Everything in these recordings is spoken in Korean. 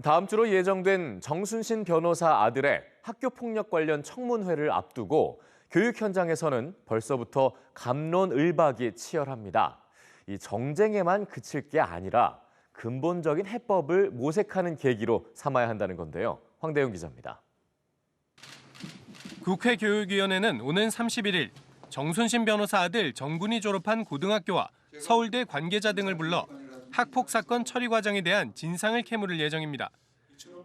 다음 주로 예정된 정순신 변호사 아들의 학교 폭력 관련 청문회를 앞두고 교육 현장에서는 벌써부터 갑론을박이 치열합니다. 이 정쟁에만 그칠 게 아니라 근본적인 해법을 모색하는 계기로 삼아야 한다는 건데요. 황대용 기자입니다. 국회 교육위원회는 오는 31일 정순신 변호사 아들 정군이 졸업한 고등학교와 서울대 관계자 등을 불러 학폭 사건 처리 과정에 대한 진상을 캐물을 예정입니다.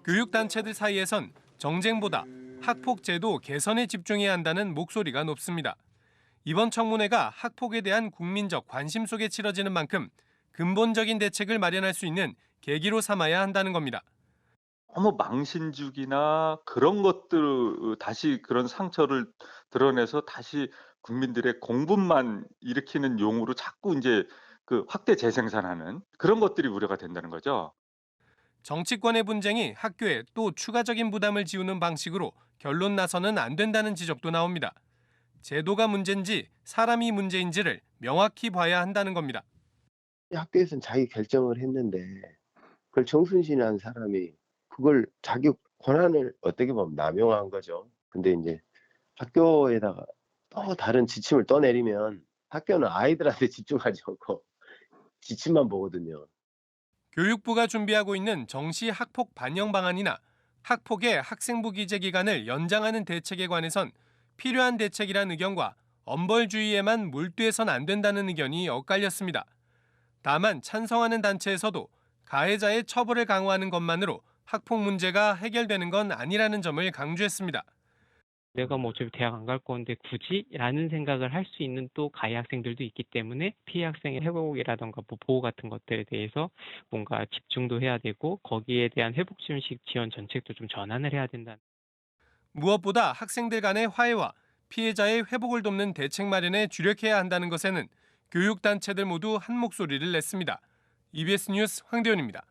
교육단체들 사이에선 정쟁보다 학폭 제도 개선에 집중해야 한다는 목소리가 높습니다. 이번 청문회가 학폭에 대한 국민적 관심 속에 치러지는 만큼 근본적인 대책을 마련할 수 있는 계기로 삼아야 한다는 겁니다. 너무 망신주기나 그런 것들 다시 그런 상처를 드러내서 다시 국민들의 공분만 일으키는 용으로 자꾸 이제 그 확대 재생산하는 그런 것들이 우려가 된다는 거죠. 정치권의 분쟁이 학교에 또 추가적인 부담을 지우는 방식으로 결론 나서는 안 된다는 지적도 나옵니다. 제도가 문제인지 사람이 문제인지를 명확히 봐야 한다는 겁니다. 학교에서는 자기 결정을 했는데 그걸 정순신이라는 사람이 그걸 자기 권한을 어떻게 보면 남용한 거죠. 근데 이제 학교에다가 또 다른 지침을 떠내리면 학교는 아이들한테 집중하지 않고 지침만 보거든요. 교육부가 준비하고 있는 정시 학폭 반영 방안이나 학폭의 학생부 기재 기간을 연장하는 대책에 관해선 필요한 대책이란 의견과 엄벌주의에만 몰두해선 안 된다는 의견이 엇갈렸습니다. 다만 찬성하는 단체에서도 가해자의 처벌을 강화하는 것만으로 학폭 문제가 해결되는 건 아니라는 점을 강조했습니다. 내가 뭐 어차피 대학 안 갈 건데 굳이라는 생각을 할 수 있는 또 가해 학생들도 있기 때문에 피해 학생의 회복이라던가 뭐 보호 같은 것들에 대해서 뭔가 집중도 해야 되고 거기에 대한 회복 지원 정책도 좀 전환을 해야 된다. 무엇보다 학생들 간의 화해와 피해자의 회복을 돕는 대책 마련에 주력해야 한다는 것에는 교육단체들 모두 한 목소리를 냈습니다. EBS 뉴스 황대현입니다.